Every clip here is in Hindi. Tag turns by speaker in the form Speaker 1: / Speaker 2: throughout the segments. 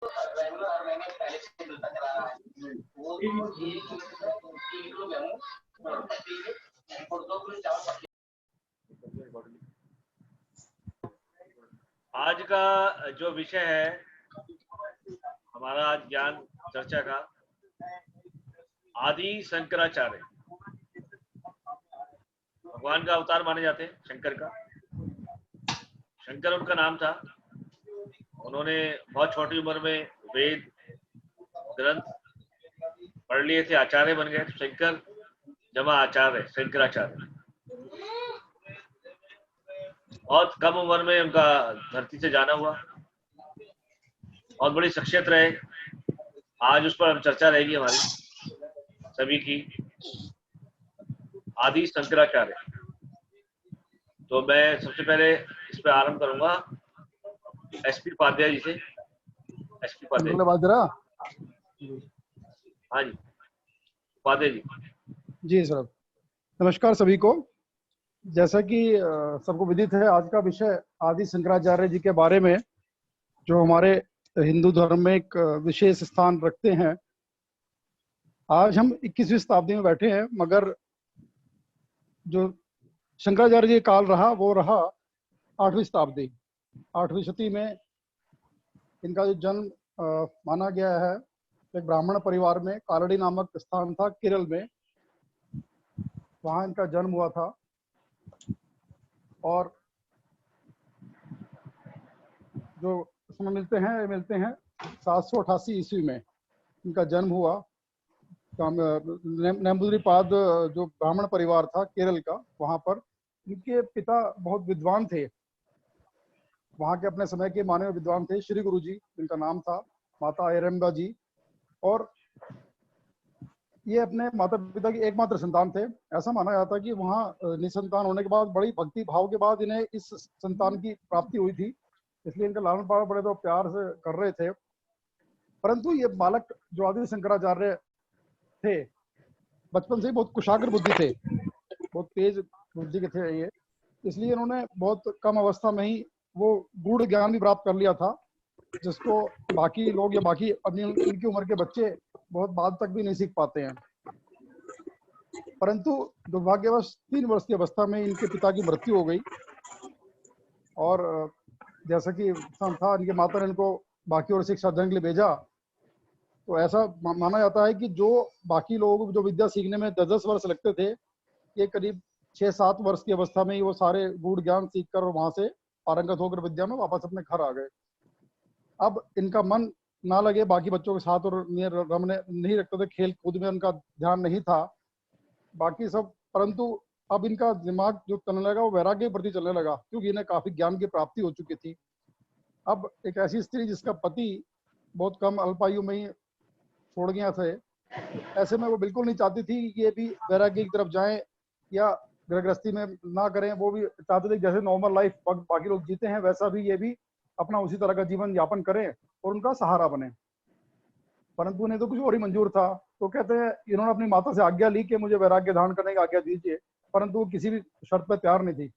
Speaker 1: रेगुलर हर महीने पहले से मिलता चला रहा है वो
Speaker 2: आज का जो विषय है हमारा आज ज्ञान चर्चा का, आदि शंकराचार्य भगवान का अवतार माने जाते हैं। शंकर का, शंकर उनका नाम था। उन्होंने बहुत छोटी उम्र में वेद ग्रंथ पढ़ लिए थे, आचार्य बन गए। शंकर जमा आचार्य, शंकराचार्य। बहुत कम उम्र में उनका धरती से जाना हुआ। बहुत बड़ी शख्सियत रहे। आज उस पर चर्चा रहेगी हमारी सभी की। आदि शंकराचार्य। तो मैं सबसे पहले इस पर आरंभ करूंगा एसपी उपाध्याय जी से। एसपी उपाध्याय। हाँ जी, उपाध्याय जी।
Speaker 3: जी सर, नमस्कार सभी को। जैसा कि सबको विदित है, आज का विषय आदि शंकराचार्य जी के बारे में, जो हमारे हिंदू धर्म में एक विशेष स्थान रखते हैं। आज हम 21वीं शताब्दी में बैठे हैं, मगर जो शंकराचार्य जी काल रहा वो रहा 8वीं शताब्दी। 8वीं शती में इनका जो जन्म माना गया है, एक ब्राह्मण परिवार में, कालड़ी नामक स्थान था केरल में, वहाँ इनका जन्म हुआ था। और जो उसमें मिलते हैं 788 ईस्वी में इनका जन्म हुआ। नेम्बूद्रिपाद जो ब्राह्मण परिवार था केरल का, वहाँ पर इनके पिता बहुत विद्वान थे। वहाँ के अपने समय के माने विद्वान थे श्री गुरु जी, जिनका नाम था। माता आयरंबा जी, और ये अपने माता पिता की एकमात्र संतान थे। ऐसा माना जाता है कि वहाँ निसंतान होने के बाद बड़ी भक्ति भाव के बाद इन्हें इस संतान की प्राप्ति हुई थी, इसलिए इनका लालन पालन बड़े तो प्यार से कर रहे थे। परंतु ये बालक जो आदि शंकराचार्य थे, बचपन से ही बहुत कुशाग्र बुद्धि थे, बहुत तेज बुद्धि के थे ये। इसलिए इन्होंने बहुत कम अवस्था में ही वो गूढ़ ज्ञान भी प्राप्त कर लिया था, जिसको बाकी लोग या बाकी अपनी इनकी उम्र के बच्चे बहुत बाद तक भी नहीं सीख पाते हैं। परंतु दुर्भाग्यवश 3 वर्ष की अवस्था में इनके पिता की मृत्यु हो गई। और जैसा कि था, इनके माता ने इनको बाकी और शिक्षा अध्ययन के लिए भेजा। तो ऐसा माना जाता है कि जो बाकी लोगों को जो विद्या सीखने में 10-10 वर्ष लगते थे, ये करीब 6-7 वर्ष की अवस्था में ही वो सारे गूढ़ ज्ञान सीख कर वहां से पारंगत होकर विद्या में वापस अपने घर आ गए। अब इनका मन ना लगे बाकी बच्चों के साथ, और रमने नहीं रखते थे, खेल कूद में उनका ध्यान नहीं था बाकी सब। परंतु अब इनका दिमाग जो चलने लगा वो वैराग्य के प्रति चलने लगा, क्योंकि इन्हें काफी ज्ञान की प्राप्ति हो चुकी थी। अब एक ऐसी स्त्री जिसका पति बहुत कम अल्पायु में ही छोड़ गया थे, ऐसे में वो बिल्कुल नहीं चाहती थी कि ये भी वैराग्य की तरफ जाएं या गृहस्थी में ना करें। वो भी चाहते थे जैसे नॉर्मल लाइफ बाकी लोग जीते हैं, वैसा भी ये भी अपना उसी तरह का जीवन यापन करें और उनका सहारा बने। परंतु उन्हें तो कुछ और ही मंजूर था। तो कहते हैं इन्होंने अपनी माता से आज्ञा ली कि मुझे वैराग्य धारण करने की आज्ञा दीजिए, परंतु वो किसी भी शर्त पर तैयार नहीं थी।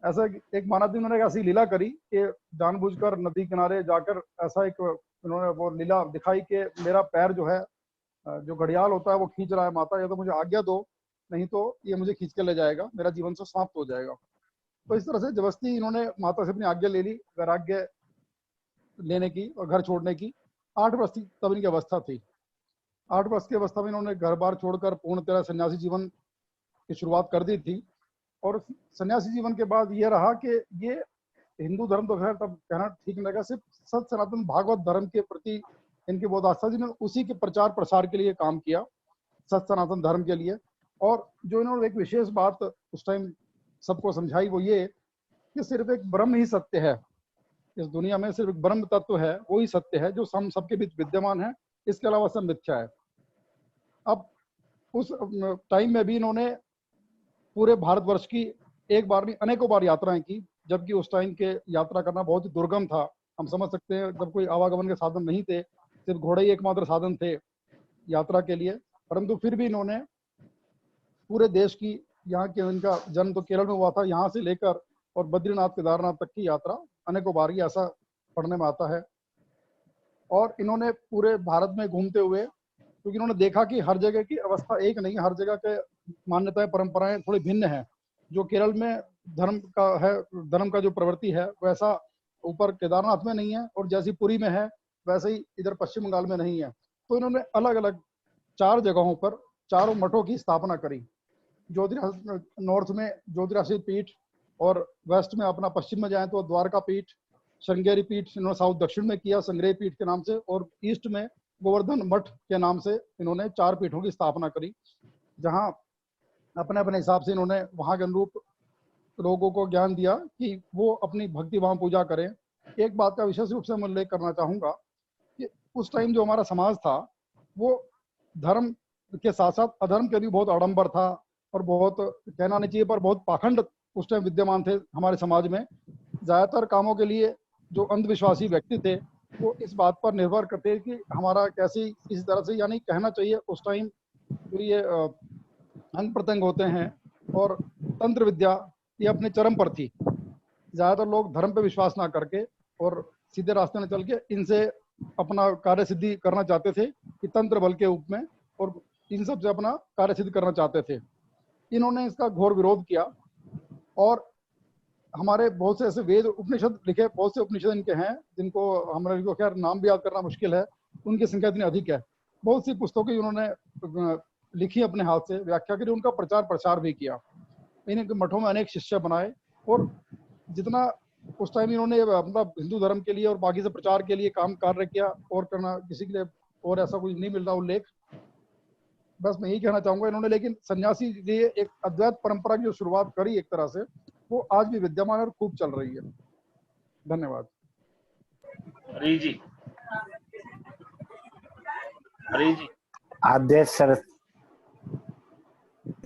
Speaker 3: ऐसा एक माना थी, उन्होंने ऐसी लीला करी कि जानबूझकर नदी किनारे जाकर ऐसा एक उन्होंने वो लीला दिखाई कि मेरा पैर जो है, जो घड़ियाल होता है वो खींच रहा है, माता या तो मुझे आज्ञा दो, नहीं तो ये मुझे खींच के ले जाएगा, मेरा जीवन से समाप्त हो जाएगा। तो इस तरह से जबरदस्ती इन्होंने माता से अपनी आज्ञा ले ली वैराग्य लेने की और घर छोड़ने की। 8 वर्ष तब इनकी अवस्था थी। 8 वर्ष की अवस्था में इन्होंने घर बार छोड़कर पूर्ण तरह सन्यासी जीवन की शुरुआत कर दी थी। और सन्यासी जीवन के बाद ये रहा कि ये हिंदू धर्म तो खैर तब कहना ठीक नहीं लगा, सिर्फ सत सनातन भागवत धर्म के प्रति इनकी बहुत आस्था, जिन्होंने उसी के प्रचार प्रसार के लिए काम किया, सत सनातन धर्म के लिए। और जो इन्होंने एक विशेष बात उस टाइम सबको समझाई, वो ये कि सिर्फ एक ब्रह्म ही सत्य है, इस दुनिया में सिर्फ एक ब्रह्म तत्व है, वो ही सत्य है जो हम सबके बीच विद्यमान है, इसके अलावा सब मिथ्या है। अब उस टाइम में भी इन्होंने पूरे भारतवर्ष की एक बार नहीं अनेकों बार यात्राएं की, जबकि उस टाइम के यात्रा करना बहुत ही दुर्गम था। हम समझ सकते हैं जब कोई आवागमन के साधन नहीं थे, सिर्फ घोड़े ही एकमात्र साधन थे यात्रा के लिए। परंतु फिर भी इन्होंने पूरे देश की, यहाँ के इनका जन्म तो केरल में हुआ था, यहाँ से लेकर और बद्रीनाथ केदारनाथ तक की यात्रा अनेकों बार, ऐसा पढ़ने में आता है। और इन्होंने पूरे भारत में घूमते हुए, क्योंकि इन्होंने देखा कि हर जगह की अवस्था एक नहीं है, हर जगह के मान्यताएं परंपराएं थोड़ी भिन्न है। जो केरल में धर्म का है, धर्म का जो प्रवृत्ति है वैसा ऊपर केदारनाथ में नहीं है, और जैसी पुरी में है वैसे ही इधर पश्चिम बंगाल में नहीं है। तो इन्होंने अलग अलग 4 जगहों पर चारों मठों की स्थापना करी। नॉर्थ में ज्योतिराशिव पीठ, और वेस्ट में अपना पश्चिम में जाए तो द्वारका पीठ, श्रृंगेरी पीठ इन्होंने साउथ दक्षिण में किया संग्रह पीठ के नाम से, और ईस्ट में गोवर्धन मठ के नाम से इन्होंने 4 पीठों की स्थापना करी, जहां अपने अपने हिसाब से इन्होंने वहां के अनुरूप लोगों को ज्ञान दिया कि वो अपनी भक्ति वहां पूजा करें। एक बात का विशेष रूप से मैं उल्लेख करना चाहूंगा कि उस टाइम जो हमारा समाज था वो धर्म के साथ साथ अधर्म के भी बहुत आडंबर था, और बहुत कहना नहीं चाहिए पर बहुत पाखंड उस टाइम विद्यमान थे हमारे समाज में। ज्यादातर कामों के लिए जो अंधविश्वासी व्यक्ति थे वो इस बात पर निर्भर करते कि हमारा कैसे इस तरह से, यानी कहना चाहिए उस टाइम जो ये अंग प्रत्यंग होते हैं और तंत्र विद्या ये अपने चरम पर थी। ज्यादातर लोग धर्म पे विश्वास ना करके और सीधे रास्ते में चल के इनसे अपना कार्य सिद्धि करना चाहते थे कि तंत्र बल के रूप में, और इन सब से अपना कार्य सिद्ध करना चाहते थे। इन्होंने इसका घोर विरोध किया, और हमारे बहुत से ऐसे वेद उपनिषद लिखे, बहुत से उपनिषद इनके हैं जिनको हमारे को खैर नाम भी याद करना मुश्किल है, उनकी संख्या इतनी अधिक है। बहुत सी पुस्तकें उन्होंने लिखी अपने हाथ से, व्याख्या करी, उनका प्रचार प्रसार भी किया। इनके मठों में अनेक शिष्य बनाए, और जितना उस टाइम इन्होंने अपना हिंदू धर्म के लिए और बाकी से प्रचार के लिए काम कार्य किया, और करना किसी के लिए और ऐसा कुछ नहीं मिल रहा उल्लेख। बस मैं यही कहना चाहूंगा इन्होंने, लेकिन सन्यासी लिए एक अद्वैत परंपरा की जो शुरुआत करी एक तरह से, वो आज भी विद्यमान और खूब चल रही है। धन्यवाद।
Speaker 2: हरी जी, हरी जी।
Speaker 4: आद्य सर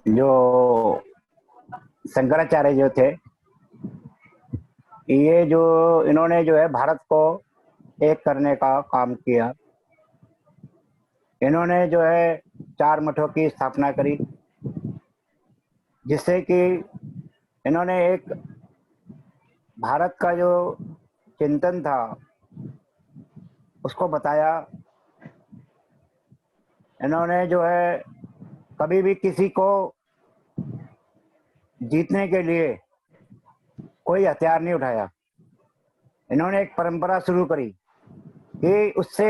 Speaker 4: जो शंकराचार्य जो थे, ये जो इन्होंने जो है भारत को एक करने का काम किया। इन्होंने जो है 4 मठों की स्थापना करी, जिससे कि इन्होंने एक भारत का जो चिंतन था उसको बताया। इन्होंने जो है कभी भी किसी को जीतने के लिए कोई हथियार नहीं उठाया। इन्होंने एक परंपरा शुरू करी कि उससे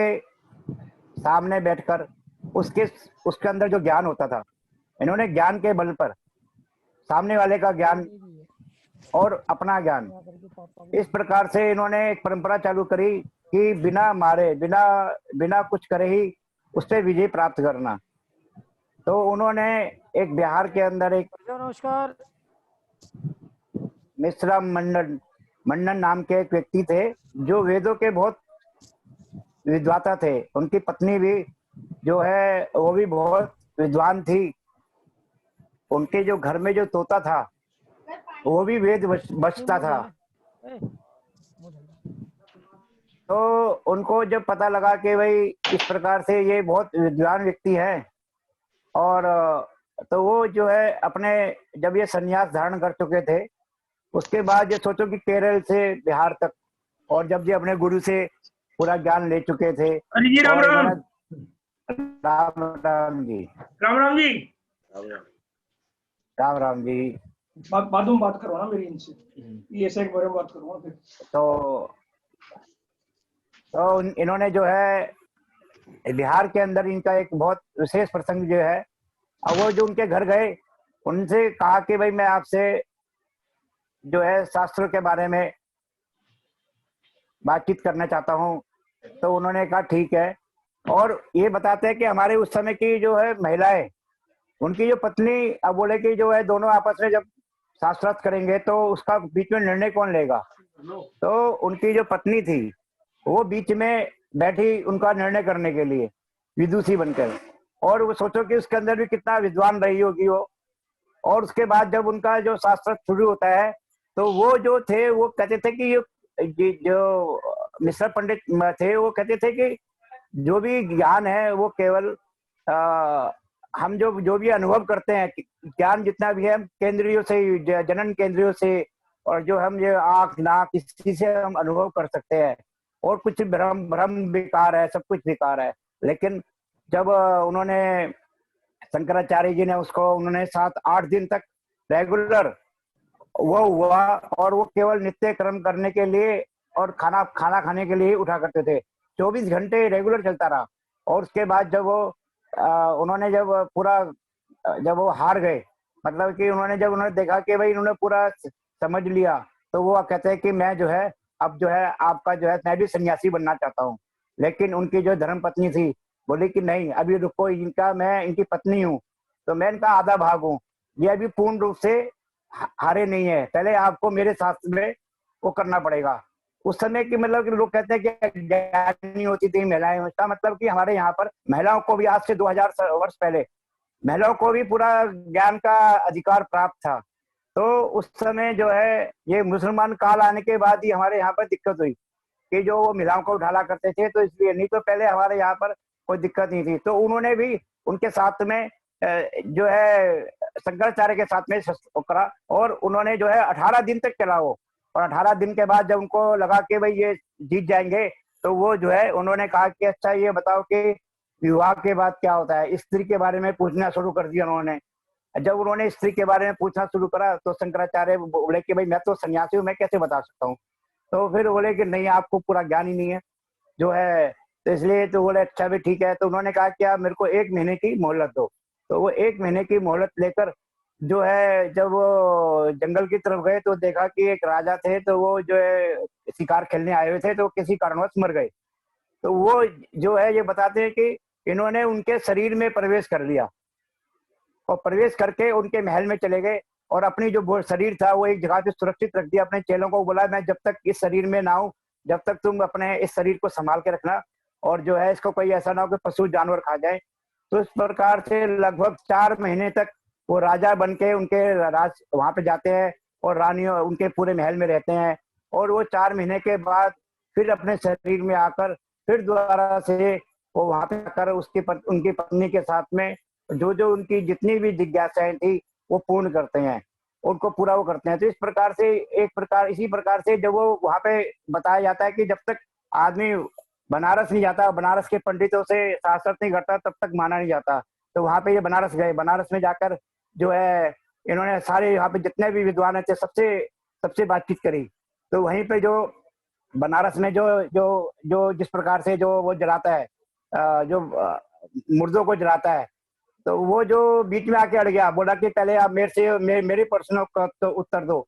Speaker 4: सामने बैठकर उसके अंदर जो ज्ञान होता था, इन्होंने ज्ञान के बल पर सामने वाले का ज्ञान और अपना ज्ञान, इस प्रकार से इन्होंने एक परंपरा चालू करी कि बिना मारे बिना कुछ करे ही उससे विजय प्राप्त करना। तो उन्होंने एक बिहार के अंदर एक
Speaker 5: नमस्कार
Speaker 4: मिश्रा मंडन नाम के एक व्यक्ति थे जो वेदों के बहुत विद्वाता थे। उनकी पत्नी भी जो है वो भी बहुत विद्वान थी। उनके जो घर में जो तोता था वो भी वेद बचता था। तो उनको जब पता लगा कि भाई इस प्रकार से ये बहुत विद्वान व्यक्ति है, और तो वो जो है अपने जब ये संन्यास धारण कर चुके थे, उसके बाद ये सोचो कि केरल से बिहार तक, और जब ये अपने गुरु से पूरा ज्ञान ले चुके थे।
Speaker 6: अरे जी राम राम
Speaker 4: राम जी,
Speaker 6: राम राम जी,
Speaker 4: राम राम जी।
Speaker 6: बाद में बात करो ना मेरी इनसे, ये ऐसे एक बारे में बात करूंगा फिर।
Speaker 4: तो इन्होंने जो है बिहार के अंदर इनका एक बहुत विशेष प्रसंग जो है, अब वो जो उनके घर गए, उनसे कहा कि भाई मैं आपसे जो है शास्त्रों के बारे में बातचीत करना चाहता हूँ। तो उन्होंने कहा ठीक है। और ये बताते हैं कि हमारे उस समय की जो है महिलाएं, उनकी जो पत्नी, अब बोले कि जो है दोनों आपस में जब शास्त्रार्थ करेंगे तो उसका बीच में निर्णय कौन लेगा। तो उनकी जो पत्नी थी वो बीच में बैठी उनका निर्णय करने के लिए विदुषी बनकर, और वो सोचो कि उसके अंदर भी कितना विद्वान रही होगी वो। और उसके बाद जब उनका जो शास्त्रार्थ शुरू होता है तो वो जो थे वो कहते थे कि ये जो मिश्र पंडित थे वो कहते थे कि जो भी ज्ञान है वो केवल हम जो भी अनुभव करते हैं, ज्ञान जितना भी है केंद्रियों से, जनन केंद्रियों से, और जो हम ये आँख नाक इसी से हम अनुभव कर सकते हैं। और कुछ भ्रम भ्रम बेकार है, सब कुछ बेकार है। लेकिन जब उन्होंने शंकराचार्य जी ने उसको उन्होंने 7-8 दिन तक रेगुलर वो हुआ, और वो केवल नित्य कर्म करने के लिए और खाना खाना खाने के लिए उठा करते थे। 24 घंटे रेगुलर चलता रहा। और उसके बाद जब वो उन्होंने जब पूरा जब वो हार गए, मतलब कि उन्होंने देखा कि भाई इन्होंने पूरा समझ लिया, तो वो कहते हैं कि मैं जो है अब जो है आपका जो है मैं भी सन्यासी बनना चाहता हूँ। लेकिन उनकी जो धर्म पत्नी थी बोली कि नहीं, अभी रुको, मैं इनकी पत्नी हूँ, तो मैं इनका आधा भाग हूँ, ये अभी पूर्ण रूप से हारे नहीं है, पहले आपको मेरे साथ में वो करना पड़ेगा। उस समय की मतलब कि लोग कहते हैं कि ज्ञानी होती थी महिलाएं, उसका मतलब कि हमारे यहाँ पर महिलाओं को भी आज से 2000 वर्ष पहले महिलाओं को भी पूरा ज्ञान का अधिकार प्राप्त था। तो उस समय जो है ये मुसलमान काल आने के बाद ही हमारे यहाँ पर दिक्कत हुई कि जो वो महिलाओं को उठाला करते थे, तो इसलिए, नहीं तो पहले हमारे यहाँ पर कोई दिक्कत नहीं थी। तो उन्होंने भी उनके साथ में जो है शंकराचार्य के साथ में करा, और उन्होंने जो है 18 दिन तक चला वो। और 18 दिन के बाद जब उनको लगा कि भाई ये जीत जाएंगे, तो वो जो है उन्होंने कहा कि अच्छा ये बताओ कि विवाह के बाद क्या होता है। स्त्री के बारे में पूछना शुरू कर दिया उन्होंने। जब उन्होंने स्त्री के बारे में पूछना शुरू करा, तो शंकराचार्य बोले कि भाई मैं तो सन्यासी हूँ, मैं कैसे बता सकता हूँ। तो फिर बोले कि नहीं, आपको पूरा ज्ञान ही नहीं है जो है, तो इसलिए तो बोले अच्छा भी ठीक है। तो उन्होंने कहा कि आप मेरे को 1 महीने की मोहलत दो। तो वो 1 महीने की मोहलत लेकर जो है जब वो जंगल की तरफ गए, तो देखा कि एक राजा थे, तो वो जो है शिकार खेलने आए हुए थे, तो किसी कारणवश मर गए। तो वो जो है ये बताते हैं कि इन्होंने उनके शरीर में प्रवेश कर लिया, और प्रवेश करके उनके महल में चले गए, और अपनी जो शरीर था वो एक जगह पे सुरक्षित रख दिया। अपने चेलों को बोला मैं जब तक इस शरीर में ना हूं, जब तक तुम अपने इस शरीर को संभाल के रखना, और जो है इसको कोई ऐसा ना हो कि पशु जानवर खा जाए। तो इस प्रकार से लगभग 4 महीने तक वो राजा बन के उनके राज वहां पे जाते हैं, और रानियों उनके पूरे महल में रहते हैं। और वो 4 महीने के बाद फिर अपने शरीर में आकर फिर दोबारा से वो वहां पे आकर उनकी पत्नी के साथ में जो जो उनकी जितनी भी जिज्ञासाएं थी वो पूर्ण करते हैं, उनको पूरा वो करते हैं। तो इस प्रकार से इसी प्रकार से जब वो वहां पे बताया जाता है कि जब तक आदमी बनारस नहीं जाता, बनारस के पंडितों से शास्त्र नहीं करता, तब तक माना नहीं जाता। तो वहां पे ये बनारस गए, बनारस में जाकर जो है इन्होंने सारे यहाँ पे जितने भी विद्वान थे सबसे बातचीत करी। तो वहीं पे जो बनारस में जो जो जो जिस प्रकार से जो वो जलाता है, जो मुर्दों को जलाता है, तो वो जो बीच में आके अड़ गया, बोला कि पहले आप मेरे प्रश्नों का तो उत्तर दो।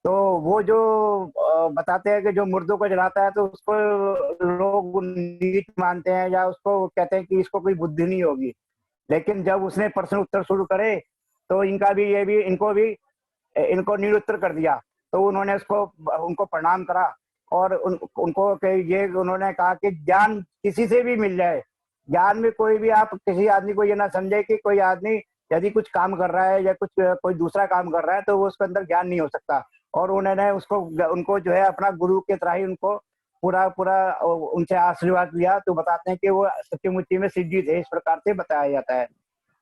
Speaker 4: तो वो जो बताते हैं कि जो मुर्दों को जलाता है, तो उसको लोग नीच मानते हैं, या उसको कहते हैं कि इसको कोई बुद्धि नहीं होगी। लेकिन जब उसने प्रश्न उत्तर शुरू करे, तो इनको निरुत्तर कर दिया। तो उन्होंने उनको प्रणाम करा, और उनको ये उन्होंने कहा कि ज्ञान किसी से भी मिल जाए, ज्ञान में कोई भी आप किसी आदमी को ये ना समझे कि कोई आदमी यदि कुछ काम कर रहा है या कोई दूसरा काम कर रहा है तो वो उसके अंदर ज्ञान नहीं हो सकता। और उन्होंने उनको जो है अपना गुरु के तरह ही उनको पूरा पूरा उनसे आशीर्वाद लिया। तो बताते हैं कि वो सच्ची में सिद्धि थे, इस प्रकार से बताया जाता है।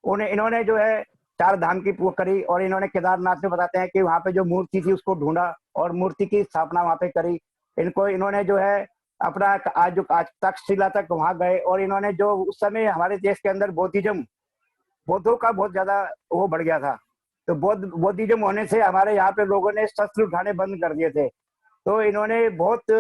Speaker 4: इन्होंने जो है 4 धाम की वो करी, और इन्होंने केदारनाथ में बताते हैं कि वहां पे जो मूर्ति थी उसको ढूंढा, और मूर्ति की स्थापना वहां पे करी। इन्होंने जो है अपना आज तक्षशिला तक वहां गए, और इन्होंने जो उस समय हमारे देश के अंदर बौद्धों का बहुत ज्यादा वो बढ़ गया था। तो बौद्धिज्म होने से हमारे यहाँ पे लोगों ने शस्त्र उठाने बंद कर दिए थे। तो इन्होंने बहुत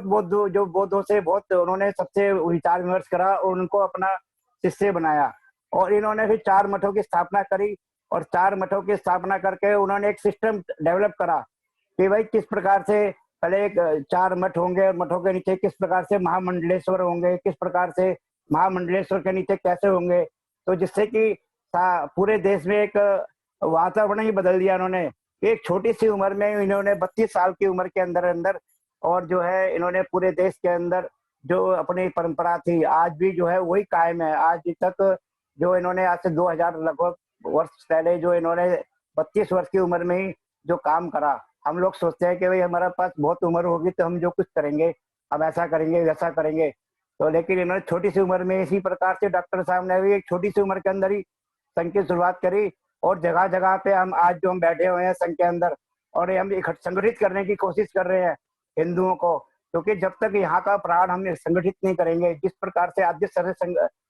Speaker 4: बौद्धों से बहुत उन्होंने सबसे विचार विमर्श करा, और उनको अपना शिष्य बनाया। और इन्होंने फिर 4 मठों की स्थापना करी, और 4 मठों की स्थापना करके उन्होंने एक सिस्टम डेवलप करा कि भाई किस प्रकार से पहले 4 मठ होंगे, और मठों के नीचे किस प्रकार से महामंडलेश्वर होंगे, किस प्रकार से महामंडलेश्वर के नीचे कैसे होंगे। तो जिससे कि पूरे देश में एक वातावरण ही बदल दिया उन्होंने। एक छोटी सी उम्र में इन्होंने 32 साल की उम्र के अंदर और जो है इन्होंने पूरे देश के अंदर जो अपनी परंपरा थी आज भी जो है वही कायम है। आज तक जो इन्होंने आज से 2000 लगभग वर्ष पहले जो इन्होंने 32 वर्ष की उम्र में ही जो काम करा। हम लोग सोचते हैं कि भाई हमारे पास बहुत उम्र होगी तो हम जो कुछ करेंगे, हम ऐसा करेंगे वैसा करेंगे, तो लेकिन इन्होंने छोटी सी उम्र में इसी प्रकार से डॉक्टर साहब ने भी एक छोटी सी उम्र के अंदर ही संघ की शुरुआत करी। और जगह जगह पे हम आज जो हम बैठे हुए हैं संघ के अंदर, और हम संगठित करने की कोशिश कर रहे हैं हिंदुओं को। क्योंकि जब तक यहाँ का प्राण हम संगठित नहीं करेंगे, जिस प्रकार से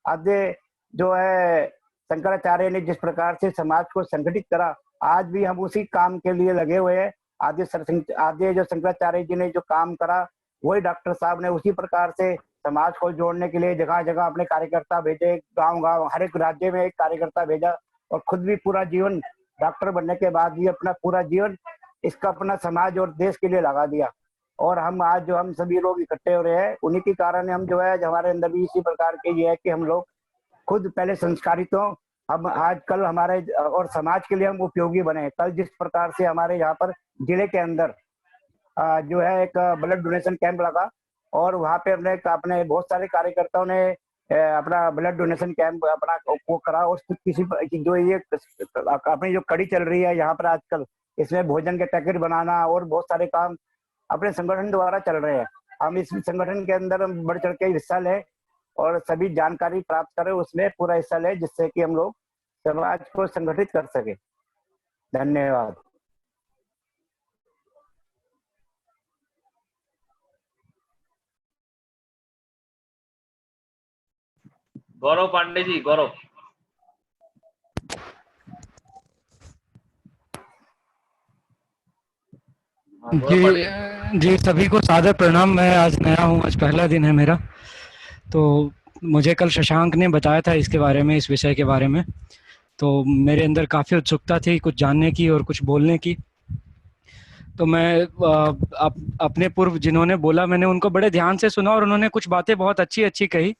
Speaker 4: आद्य जो है शंकराचार्य ने जिस प्रकार से समाज को संगठित करा, आज भी हम उसी काम के लिए लगे हुए हैं। आद्य जो शंकराचार्य जी ने जो काम करा, वही डॉक्टर साहब ने उसी प्रकार से समाज को जोड़ने के लिए जगह जगह अपने कार्यकर्ता भेजे, गांव गांव हर एक राज्य में एक कार्यकर्ता भेजा, और खुद भी पूरा जीवन डॉक्टर बनने के बाद भी अपना पूरा जीवन इसका अपना समाज और देश के लिए लगा दिया। और हम आज जो हम सभी लोग इकट्ठे हो रहे हैं, उन्हीं के कारण हम जो है हमारे अंदर भी इसी प्रकार के ये है कि हम लोग खुद पहले संस्कारित हो, हम आज कल हमारे और समाज के लिए हम उपयोगी बने। कल जिस प्रकार से हमारे यहाँ पर जिले के अंदर जो है एक ब्लड डोनेशन कैंप लगा, और वहाँ पे अपने बहुत सारे कार्यकर्ताओं ने अपना ब्लड डोनेशन कैंप अपना वो करा। और किसी जो ये अपनी जो कड़ी चल रही है यहाँ पर आजकल, इसमें भोजन के पैकेट बनाना और बहुत सारे काम अपने संगठन द्वारा चल रहे हैं। हम इस संगठन के अंदर बढ़ चढ़ के हिस्सा लें और सभी जानकारी प्राप्त करें, उसमें पूरा हिस्सा लें, जिससे कि हम लोग समाज को संगठित कर सके। धन्यवाद।
Speaker 2: गौरव पांडे जी, गौरव।
Speaker 5: जी सभी को सादर प्रणाम। मैं आज नया हूँ, आज पहला दिन है मेरा, तो मुझे कल शशांक ने बताया था इसके बारे में, इस विषय के बारे में, तो मेरे अंदर काफ़ी उत्सुकता थी कुछ जानने की और कुछ बोलने की। तो मैं अपने पूर्व जिन्होंने बोला, मैंने उनको बड़े ध्यान से सुना और उन्होंने कुछ बातें बहुत अच्छी अच्छी कही,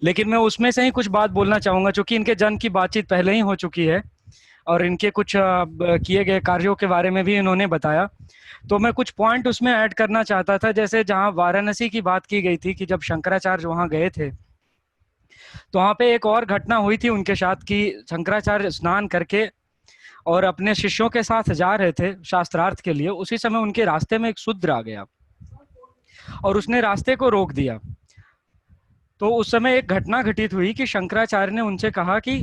Speaker 5: लेकिन मैं उसमें से ही कुछ बात बोलना चाहूँगा, चूँकि इनके जन्म की बातचीत पहले ही हो चुकी है और इनके कुछ किए गए कार्यों के बारे में भी इन्होंने बताया। तो मैं कुछ पॉइंट उसमें ऐड करना चाहता था, जैसे जहाँ वाराणसी की बात की गई थी कि जब शंकराचार्य वहाँ गए थे, तो वहाँ पे एक और घटना हुई थी उनके साथ कि शंकराचार्य स्नान करके और अपने शिष्यों के साथ जा रहे थे शास्त्रार्थ के लिए। उसी समय उनके रास्ते में एक शूद्र आ गया और उसने रास्ते को रोक दिया। तो उस समय एक घटना घटित हुई कि शंकराचार्य ने उनसे कहा कि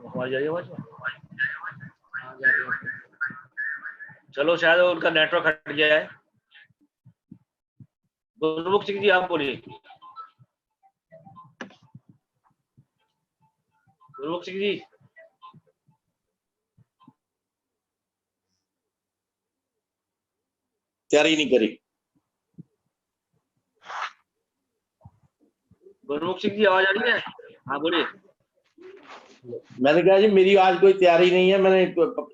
Speaker 2: हमारी जाइए आवाज। चलो शायद उनका नेटवर्क हट गया है। गुरमुख सिंह जी आप बोलिए। गुरमुख सिंह जी।
Speaker 7: तैयारी नहीं करी।
Speaker 2: गुरमुख सिंह जी आवाज आ रही है? हाँ बोलिए।
Speaker 7: मैंने कहा जी मेरी आज कोई तैयारी नहीं है, मैंने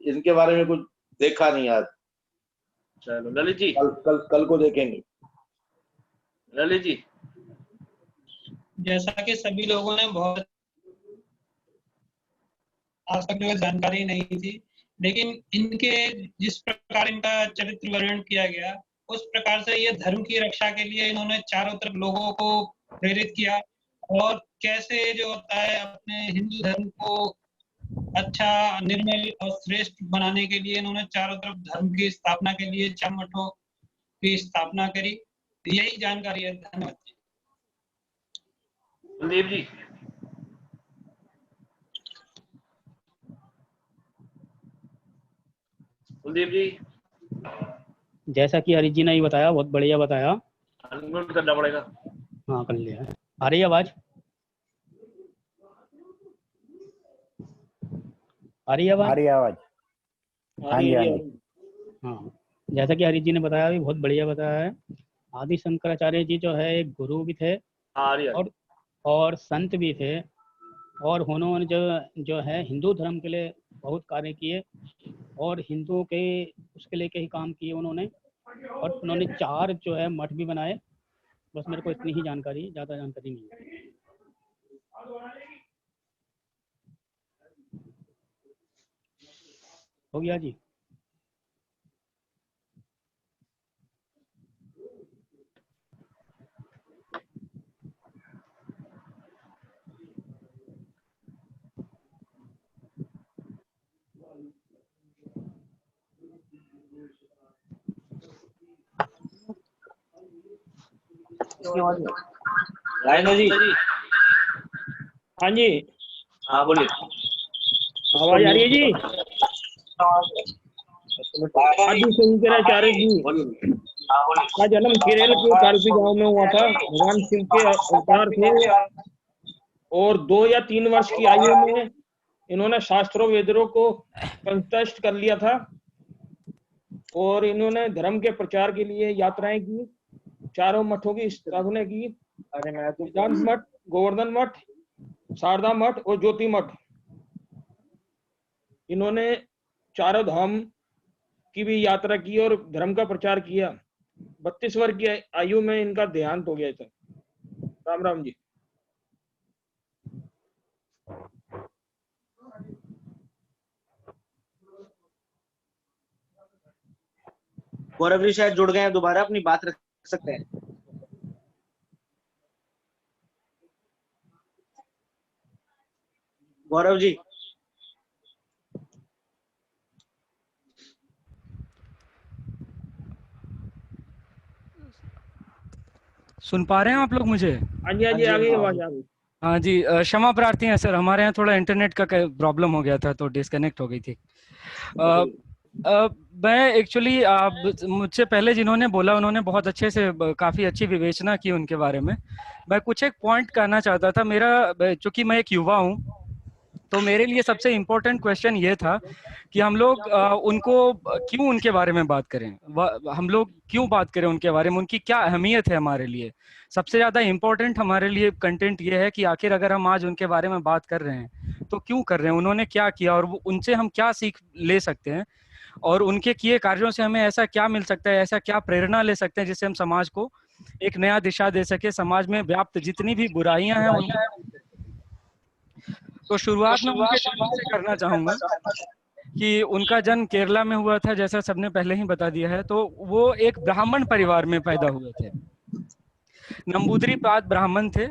Speaker 7: इनके बारे में कुछ देखा नहीं आज।
Speaker 2: चलो ललित जी।
Speaker 7: कल को देखेंगे।
Speaker 2: ललित जी।
Speaker 8: जैसा कि सभी लोगों ने बहुत आज तक जो जानकारी नहीं थी, लेकिन इनके जिस प्रकार इनका चरित्र वर्णन किया गया, उस प्रकार से ये धर्म की रक्षा के लिए इन्होंने चारों तरफ लोगों को प्रेरित किया, और कैसे जो होता है अपने हिंदू धर्म को अच्छा, निर्मल और श्रेष्ठ बनाने के लिए इन्होंने चारों तरफ धर्म की स्थापना के लिए 4 मठों की स्थापना करी। यही जानकारी है। धन्यवाद।
Speaker 2: कुलदीप जी। कुलदीप जी।
Speaker 9: जैसा कि हरीश जी ने बताया, बहुत बढ़िया बताया।
Speaker 2: अनम्यूट करना पड़ेगा।
Speaker 9: हाँ कर लिया है। आ रही है आवाज? आ रही है आवाज?
Speaker 4: आ रही है आवाज। हाँ जी, हाँ जी।
Speaker 9: हाँ, जैसा कि हरीश जी ने बताया, भी बहुत बढ़िया बताया है। आदि शंकराचार्य जी जो है एक गुरु भी थे और संत भी थे, और उन्होंने जो है हिंदू धर्म के लिए बहुत कार्य किए और हिंदुओं के उसके लिए कई काम किए उन्होंने, और उन्होंने 4 जो है मठ भी बनाए। बस मेरे को इतनी ही जानकारी, ज़्यादा जानकारी नहीं है। हो गया जी।
Speaker 7: रायना जी।
Speaker 10: हाँ जी,
Speaker 7: हाँ बोलिए।
Speaker 10: आवाज आ रही है जी। आदि शंकराचार्य जी का जन्म केरल के कारसी गांव में हुआ था। भगवान शिव के अवतार थे और 2 या 3 वर्ष की आयु में इन्होंने शास्त्रों वेदों को कंठस्थ कर लिया था और इन्होंने धर्म के प्रचार के लिए यात्राएं की, 4 मठों की स्थापना की, वेदांत मठ, गोवर्धन मठ, शारदा मठ और ज्योति मठ। इन्होंने 4 धाम की भी यात्रा की और धर्म का प्रचार किया। 32 वर्ष की आयु में इनका देहांत हो गया था। राम राम जी।
Speaker 11: गौरव जी शायद जुड़ गए हैं, दोबारा अपनी बात रख सकते हैं। गौरव जी।
Speaker 5: सुन पा रहे हैं आप लोग मुझे?
Speaker 10: हाँ जी, हाँ जी, आ गई आवाज, आ गई।
Speaker 5: हाँ जी, क्षमा प्रार्थी हैं सर, हमारे यहाँ थोड़ा इंटरनेट का प्रॉब्लम हो गया था तो डिस्कनेक्ट हो गई थी। मैं एक्चुअली मुझसे पहले जिन्होंने बोला उन्होंने बहुत अच्छे से काफ़ी अच्छी विवेचना की उनके बारे में। मैं कुछ एक पॉइंट कहना चाहता था। मेरा, चूंकि मैं एक युवा हूँ, तो मेरे लिए सबसे इम्पोर्टेंट क्वेश्चन ये था कि हम लोग उनको क्यों, उनके बारे में बात करें, हम लोग क्यों बात करें उनके बारे में, उनकी क्या अहमियत है हमारे लिए। सबसे ज़्यादा इम्पोर्टेंट हमारे लिए कंटेंट ये है कि आखिर अगर हम आज उनके बारे में बात कर रहे हैं तो क्यों कर रहे हैं, उन्होंने क्या किया और उनसे हम क्या सीख ले सकते हैं और उनके किए कार्यों से हमें ऐसा क्या मिल सकता है, ऐसा क्या प्रेरणा ले सकते हैं जिससे हम समाज को एक नया दिशा दे सके, समाज में व्याप्त जितनी भी बुराइयां हैं उनकी। तो शुरुआत में उनके जन्म से करना चाहूंगा कि उनका जन्म केरला में हुआ था, जैसा सबने पहले ही बता दिया है। तो वो एक ब्राह्मण परिवार में पैदा हुए थे, नंबूदरी पाद ब्राह्मण थे।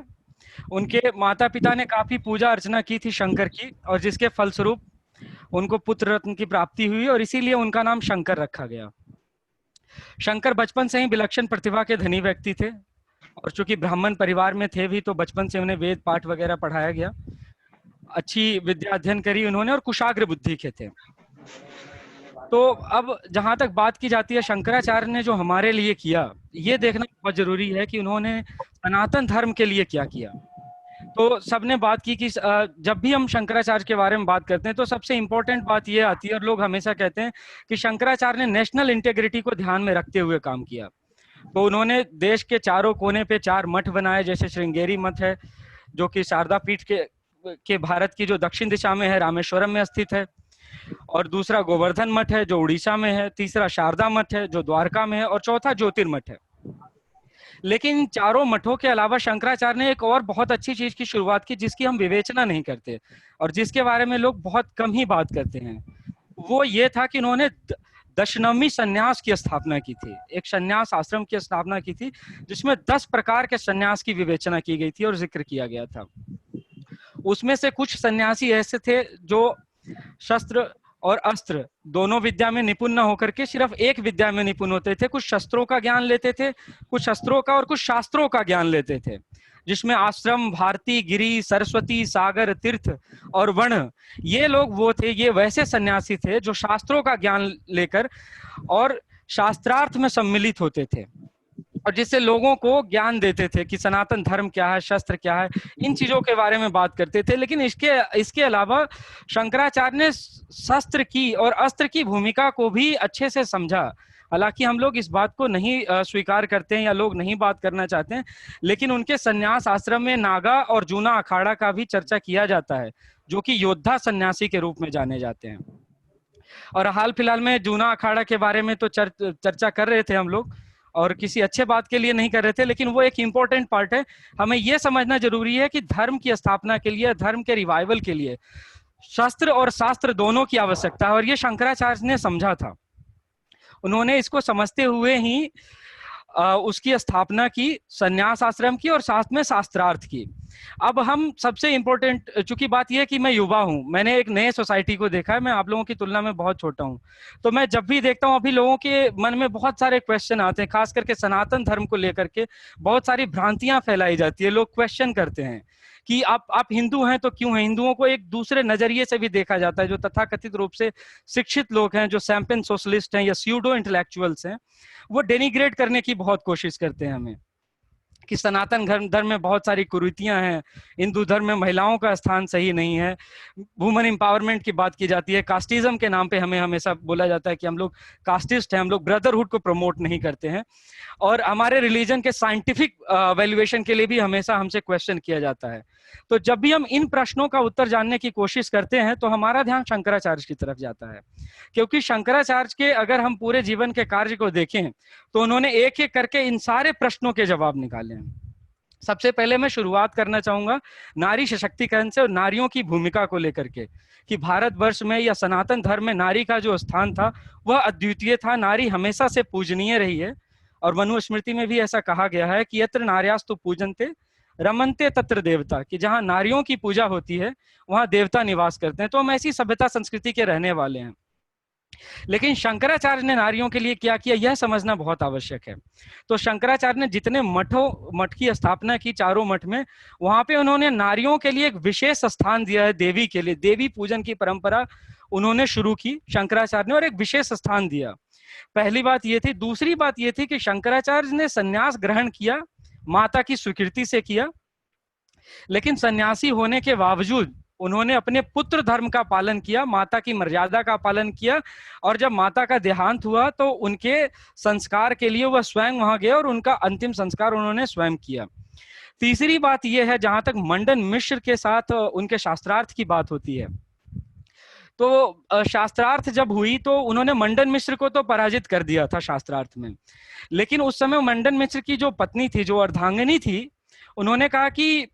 Speaker 5: उनके माता पिता ने काफी पूजा अर्चना की थी शंकर की, और जिसके फलस्वरूप उनको पुत्र रत्न की प्राप्ति हुई और इसीलिए उनका नाम शंकर रखा गया। शंकर बचपन से ही विलक्षण प्रतिभा के धनी व्यक्ति थे और चूंकि ब्राह्मण परिवार में थे भी तो बचपन से उन्हें वेद पाठ वगैरह पढ़ाया गया। अच्छी विद्या अध्ययन करी उन्होंने और कुशाग्र बुद्धि के थे। तो अब जहां तक बात की जाती है शंकराचार्य ने जो हमारे लिए किया, ये देखना बहुत जरूरी है कि उन्होंने सनातन धर्म के लिए क्या किया। तो सबने बात की कि जब भी हम शंकराचार्य के बारे में बात करते हैं तो सबसे इम्पोर्टेंट बात ये आती है, और लोग हमेशा कहते हैं कि शंकराचार्य ने नेशनल इंटेग्रिटी को ध्यान में रखते हुए काम किया। तो उन्होंने देश के चारों कोने पे 4 मठ बनाए, जैसे श्रृंगेरी मठ है जो कि शारदा पीठ के भारत की जो दक्षिण दिशा में है, रामेश्वरम में स्थित है, और दूसरा गोवर्धन मठ है जो उड़ीसा में है, तीसरा शारदा मठ है जो द्वारका में है, और चौथा ज्योतिर्मठ है। लेकिन इन चारों मठों के अलावा शंकराचार्य ने एक और बहुत अच्छी चीज की शुरुआत की जिसकी हम विवेचना नहीं करते और जिसके बारे में लोग बहुत कम ही बात करते हैं। वो ये था कि उन्होंने दशनवी संन्यास की स्थापना की थी, एक संन्यास आश्रम की स्थापना की थी जिसमें 10 प्रकार के संन्यास की विवेचना की गई थी और जिक्र किया गया था। उसमें से कुछ सन्यासी ऐसे थे जो शस्त्र और अस्त्र दोनों विद्या में निपुण न होकर के सिर्फ एक विद्या में निपुण होते थे। कुछ शस्त्रों का ज्ञान लेते थे, कुछ शस्त्रों का और कुछ शास्त्रों का ज्ञान लेते थे, जिसमें आश्रम, भारती, गिरी, सरस्वती, सागर, तीर्थ और वर्ण, ये लोग वो थे, ये वैसे सन्यासी थे जो शास्त्रों का ज्ञान लेकर और शास्त्रार्थ में सम्मिलित होते थे और जिससे लोगों को ज्ञान देते थे कि सनातन धर्म क्या है, शस्त्र क्या है, इन चीजों के बारे में बात करते थे। लेकिन इसके अलावा शंकराचार्य ने शस्त्र की और अस्त्र की भूमिका को भी अच्छे से समझा। हालांकि हम लोग इस बात को नहीं स्वीकार करते हैं या लोग नहीं बात करना चाहते हैं, लेकिन उनके सन्यास आश्रम में नागा और जूना अखाड़ा का भी चर्चा किया जाता है, जो कि योद्धा सन्यासी के रूप में जाने जाते हैं। और हाल फिलहाल में जूना अखाड़ा के बारे में तो चर्चा कर रहे थे हम लोग, और किसी अच्छे बात के लिए नहीं कर रहे थे, लेकिन वो एक इम्पोर्टेंट पार्ट है। हमें ये समझना जरूरी है कि धर्म की स्थापना के लिए, धर्म के रिवाइवल के लिए शस्त्र और शास्त्र दोनों की आवश्यकता है, और ये शंकराचार्य ने समझा था। उन्होंने इसको समझते हुए ही उसकी स्थापना की, संन्यास आश्रम की और साथ में शास्त्रार्थ की। अब हम सबसे इम्पोर्टेंट, चूंकि बात यह है कि मैं युवा हूं, मैंने एक नए सोसाइटी को देखा है, मैं आप लोगों की तुलना में बहुत छोटा हूं, तो मैं जब भी देखता हूं अभी लोगों के मन में बहुत सारे क्वेश्चन आते हैं, खास करके सनातन धर्म को लेकर के बहुत सारी भ्रांतियां फैलाई जाती है, लोग क्वेश्चन करते हैं कि आप हिंदू हैं तो क्यों हैं। हिंदुओं को एक दूसरे नजरिए से भी देखा जाता है, जो तथाकथित रूप से शिक्षित लोग हैं, जो सैंपन सोशलिस्ट हैं या स्यूडो इंटेलेक्चुअल्स हैं, वो डेनिग्रेट करने की बहुत कोशिश करते हैं हमें, कि सनातन धर्म में बहुत सारी कुरीतियां हैं, हिंदू धर्म में महिलाओं का स्थान सही नहीं है, वुमेन एम्पावरमेंट की बात की जाती है, कास्टिज्म के नाम पे हमें हमेशा बोला जाता है कि हम लोग कास्टिस्ट हैं, हम लोग ब्रदरहुड को प्रमोट नहीं करते हैं, और हमारे रिलीजन के साइंटिफिक वैल्यूएशन के लिए भी हमेशा हमसे क्वेश्चन किया जाता है। तो जब भी हम इन प्रश्नों का उत्तर जानने की कोशिश करते हैं तो हमारा ध्यान शंकराचार्य की तरफ जाता है, क्योंकि शंकराचार्य के अगर हम पूरे जीवन के कार्य को देखें तो उन्होंने एक एक करके इन सारे प्रश्नों के जवाब निकाले हैं। सबसे पहले मैं शुरुआत करना चाहूंगा नारी सशक्तिकरण से और नारियों की भूमिका को लेकर के, कि भारतवर्ष में या सनातन धर्म में नारी का जो स्थान था वह अद्वितीय था। नारी हमेशा से पूजनीय रही है, और मनुस्मृति में भी ऐसा कहा गया है कि यत्र नार्यास्तु पूजन्ते रमन्ते तत्र देवता, कि जहां नारियों की पूजा होती है वहां देवता निवास करते हैं। तो हम ऐसी सभ्यता संस्कृति के रहने वाले हैं। लेकिन शंकराचार्य ने नारियों के लिए क्या किया, यह समझना बहुत आवश्यक है। तो शंकराचार्य ने जितने मठ की स्थापना की, चारों मठ में, वहां पे उन्होंने नारियों के लिए एक विशेष स्थान दिया है। देवी के लिए देवी पूजन की परंपरा उन्होंने शुरू की शंकराचार्य ने, और एक विशेष स्थान दिया। पहली बात ये थी। दूसरी बात ये थी कि शंकराचार्य ने संन्यास ग्रहण किया, माता की स्वीकृति से किया, लेकिन सन्यासी होने के बावजूद उन्होंने अपने पुत्र धर्म का पालन किया, माता की मर्यादा का पालन किया, और जब माता का देहांत हुआ तो उनके संस्कार के लिए वह स्वयं वहां गए और उनका अंतिम संस्कार उन्होंने स्वयं किया। तीसरी बात यह है, जहां तक मंडन मिश्र के साथ उनके शास्त्रार्थ की बात होती है, तो शास्त्रार्थ जब हुई तो उन्होंने मंडन मिश्र को तो पराजित कर दिया था शास्त्रार्थ में, लेकिन उस समय मंडन मिश्र की जो पत्नी थी, जो अर्धांगिनी थी, उन्होंने कहा कि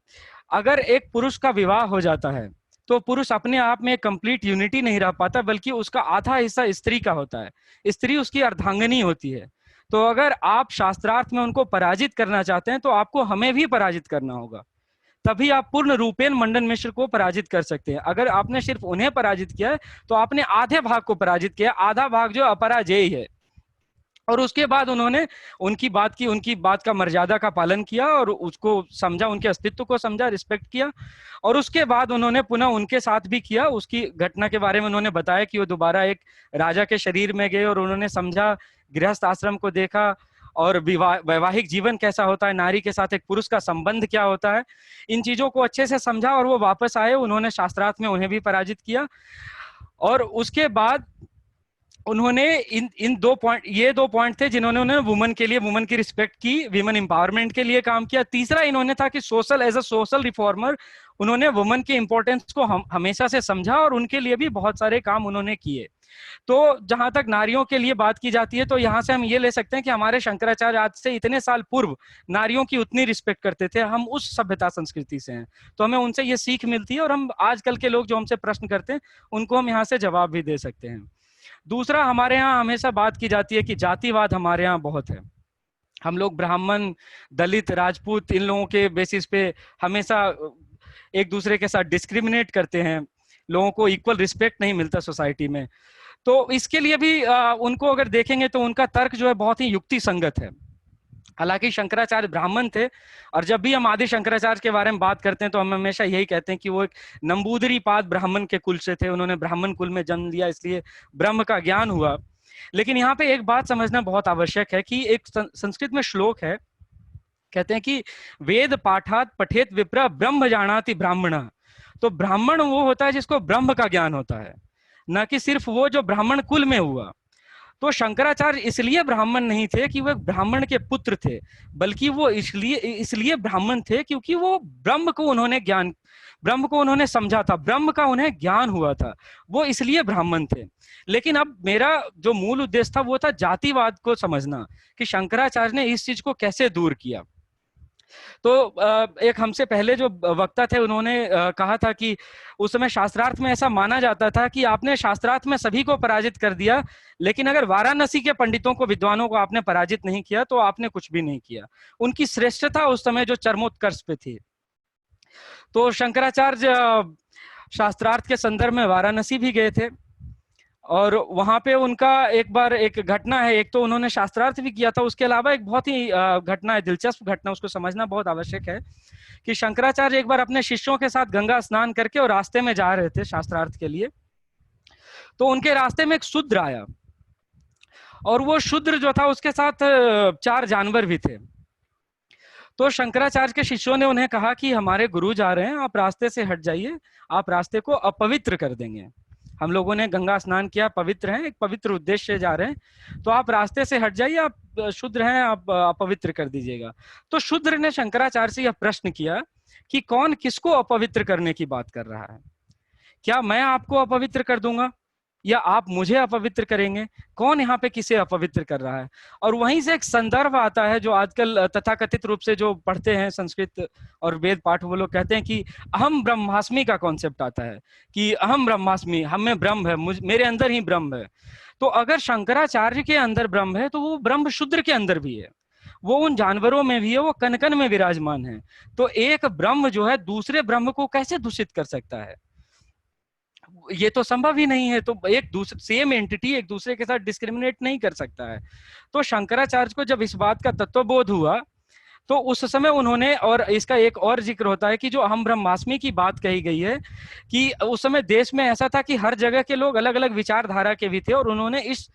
Speaker 5: अगर एक पुरुष का विवाह हो जाता है तो पुरुष अपने आप में कंप्लीट यूनिटी नहीं रह पाता, बल्कि उसका आधा हिस्सा स्त्री का होता है, स्त्री उसकी अर्धांगिनी होती है। तो अगर आप शास्त्रार्थ में उनको पराजित करना चाहते हैं तो आपको हमें भी पराजित करना होगा, तभी आप पूर्ण रूपेण मंडन मिश्र को पराजित कर सकते हैं। अगर आपने सिर्फ उन्हें पराजित किया है तो आपने आधे भाग को पराजित किया, आधा भाग जो अपराजेय है। और उसके बाद उन्होंने उनकी बात का मर्यादा का पालन किया और उसको समझा, उनके अस्तित्व को समझा, रिस्पेक्ट किया, और उसके बाद उन्होंने पुनः उनके साथ भी किया। उसकी घटना के बारे में उन्होंने बताया कि वो दोबारा एक राजा के शरीर में गए और उन्होंने समझा, गृहस्थ आश्रम को देखा, और वैवाहिक जीवन कैसा होता है, नारी के साथ एक पुरुष का संबंध क्या होता है, इन चीजों को अच्छे से समझा, और वो वापस आए। उन्होंने शास्त्रार्थ में उन्हें भी पराजित किया, और उसके बाद उन्होंने इन दो पॉइंट थे जिन्होंने उन्होंने वुमन के लिए, वुमन की रिस्पेक्ट की, वुमन एम्पावरमेंट के लिए काम किया। तीसरा इन्होंने था कि एज अ सोशल रिफॉर्मर उन्होंने वुमन के इंपॉर्टेंस को हमेशा से समझा, और उनके लिए भी बहुत सारे काम उन्होंने किए। तो जहां तक नारियों के लिए बात की जाती है तो यहाँ से हम ये ले सकते हैं कि हमारे शंकराचार्य आज से इतने साल पूर्व नारियों की उतनी रिस्पेक्ट करते थे। हम उस सभ्यता संस्कृति से हैं, तो हमें उनसे ये सीख मिलती है, और हम आजकल के लोग जो हमसे प्रश्न करते हैं उनको हम यहाँ से जवाब भी दे सकते हैं। दूसरा, हमारे यहाँ हमेशा बात की जाती है कि जातिवाद हमारे यहाँ बहुत है। हम लोग ब्राह्मण, दलित, राजपूत, इन लोगों के बेसिस पे हमेशा एक दूसरे के साथ डिस्क्रिमिनेट करते हैं, लोगों को इक्वल रिस्पेक्ट नहीं मिलता सोसाइटी में। तो इसके लिए भी उनको अगर देखेंगे तो उनका तर्क जो है बहुत ही युक्ति संगत है। हालांकि शंकराचार्य ब्राह्मण थे, और जब भी हम आदि शंकराचार्य के बारे में बात करते हैं तो हम हमेशा यही कहते हैं कि वो एक नंबूदरीपाद ब्राह्मण के कुल से थे, उन्होंने ब्राह्मण कुल में जन्म लिया, इसलिए ब्रह्म का ज्ञान हुआ। लेकिन यहाँ पे एक बात समझना बहुत आवश्यक है कि एक संस्कृत में श्लोक है, कहते हैं कि वेद पाठात पठेत विप्र ब्रह्म जानाति ब्राह्मण। तो ब्राह्मण वो होता है जिसको ब्रह्म का ज्ञान होता है, न कि सिर्फ वो जो ब्राह्मण कुल में हुआ। तो शंकराचार्य इसलिए ब्राह्मण नहीं थे कि वह ब्राह्मण के पुत्र थे, बल्कि वो इसलिए ब्राह्मण थे क्योंकि वो ब्रह्म को उन्होंने समझा था, ब्रह्म का उन्हें ज्ञान हुआ था, वो इसलिए ब्राह्मण थे। लेकिन अब मेरा जो मूल उद्देश्य था वो था जातिवाद को समझना, कि शंकराचार्य ने इस चीज को कैसे दूर किया। तो एक हमसे पहले जो वक्ता थे उन्होंने कहा था कि उस समय शास्त्रार्थ में ऐसा माना जाता था कि आपने शास्त्रार्थ में सभी को पराजित कर दिया, लेकिन अगर वाराणसी के पंडितों को, विद्वानों को आपने पराजित नहीं किया तो आपने कुछ भी नहीं किया। उनकी श्रेष्ठता उस समय जो चरमोत्कर्ष पे थी। तो शंकराचार्य शास्त्रार्थ के संदर्भ में वाराणसी भी गए थे और वहां पे उनका एक बार एक घटना है, एक तो उन्होंने शास्त्रार्थ भी किया था, उसके अलावा एक बहुत ही घटना है, दिलचस्प घटना, उसको समझना बहुत आवश्यक है कि शंकराचार्य एक बार अपने शिष्यों के साथ गंगा स्नान करके और रास्ते में जा रहे थे शास्त्रार्थ के लिए, तो उनके रास्ते में एक शूद्र आया और वो शूद्र जो था उसके साथ 4 जानवर भी थे। तो शंकराचार्य के शिष्यों ने उन्हें कहा कि हमारे गुरु जा रहे हैं, आप रास्ते से हट जाइए, आप रास्ते को अपवित्र कर देंगे। हम लोगों ने गंगा स्नान किया, पवित्र हैं, एक पवित्र उद्देश्य से जा रहे हैं, तो आप रास्ते से हट जाइए, आप शूद्र हैं, आप अपवित्र कर दीजिएगा। तो शूद्र ने शंकराचार्य से यह प्रश्न किया कि कौन किसको अपवित्र करने की बात कर रहा है? क्या मैं आपको अपवित्र कर दूंगा या आप मुझे अपवित्र करेंगे? कौन यहाँ पे किसे अपवित्र कर रहा है? और वहीं से एक संदर्भ आता है जो आजकल तथाकथित रूप से जो पढ़ते हैं संस्कृत और वेद पाठ, वो लोग कहते हैं कि अहम ब्रह्मास्मि का कॉन्सेप्ट आता है कि अहम ब्रह्मास्मि, हम में ब्रह्म है, मेरे अंदर ही ब्रह्म है। तो अगर शंकराचार्य के अंदर ब्रह्म है तो वो ब्रह्म शूद्र के अंदर भी है, वो उन जानवरों में भी है, वो कण कण में विराजमान है। तो एक ब्रह्म जो है दूसरे ब्रह्म को कैसे दूषित कर सकता है? ये तो संभव ही नहीं है। तो एक दूसरे सेम एंटिटी एक दूसरे के साथ डिस्क्रिमिनेट नहीं कर सकता है। तो शंकराचार्य को जब इस बात का तत्वबोध हुआ तो उस समय उन्होंने, और इसका एक और जिक्र होता है कि जो अहम ब्रह्मास्मि की बात कही गई है कि उस समय देश में ऐसा था कि हर जगह के लोग अलग अलग विचारधारा के भी थे, और उन्होंने इस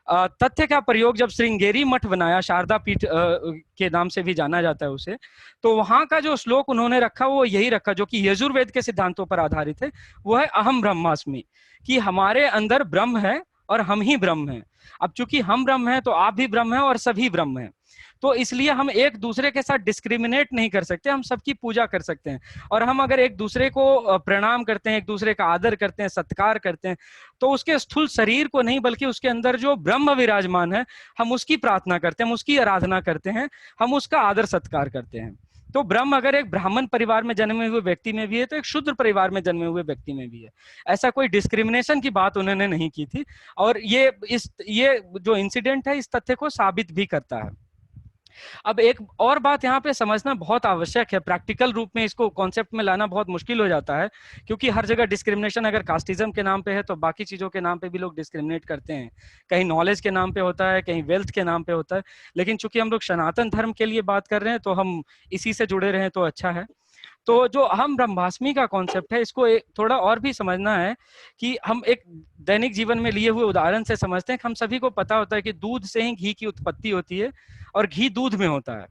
Speaker 5: तथ्य का प्रयोग जब श्रृंगेरी मठ बनाया, शारदा पीठ के नाम से भी जाना जाता है उसे, तो वहां का जो श्लोक उन्होंने रखा वो यही रखा जो कि यजुर्वेद के सिद्धांतों पर आधारित है, वो है अहम ब्रह्मास्मि, कि हमारे अंदर ब्रह्म है और हम ही ब्रह्म हैं। अब चूंकि हम ब्रह्म हैं तो आप भी ब्रह्म हैं और सभी ब्रह्म हैं, तो इसलिए हम एक दूसरे के साथ डिस्क्रिमिनेट नहीं कर सकते, हम सबकी पूजा कर सकते हैं। और हम अगर एक दूसरे को प्रणाम करते हैं, एक दूसरे का आदर करते हैं, सत्कार करते हैं, तो उसके स्थूल शरीर को नहीं बल्कि उसके अंदर जो ब्रह्म विराजमान है हम उसकी प्रार्थना करते हैं, हम उसकी आराधना करते हैं, हम उसका आदर सत्कार करते हैं। तो ब्रह्म अगर एक ब्राह्मण परिवार में जन्मे हुए व्यक्ति में भी है तो एक शूद्र परिवार में जन्मे हुए व्यक्ति में भी है। ऐसा कोई डिस्क्रिमिनेशन की बात उन्होंने नहीं की थी, और ये जो इंसिडेंट है इस तथ्य को साबित भी करता है। अब एक और बात यहाँ पे समझना बहुत आवश्यक है, प्रैक्टिकल रूप में इसको कॉन्सेप्ट में लाना बहुत मुश्किल हो जाता है, क्योंकि हर जगह डिस्क्रिमिनेशन अगर कास्टिज्म के नाम पे है तो बाकी चीजों के नाम पे भी लोग डिस्क्रिमिनेट करते हैं। कहीं नॉलेज के नाम पे होता है, कहीं वेल्थ के नाम पे होता है, लेकिन चूंकि हम लोग सनातन धर्म के लिए बात कर रहे हैं तो हम इसी से जुड़े रहें तो अच्छा है। तो जो अहम ब्रह्मास्मि का कॉन्सेप्ट है इसको थोड़ा और भी समझना है कि हम एक दैनिक जीवन में लिए हुए उदाहरण से समझते हैं कि हम सभी को पता होता है कि दूध से ही घी की उत्पत्ति होती है और घी दूध में होता है,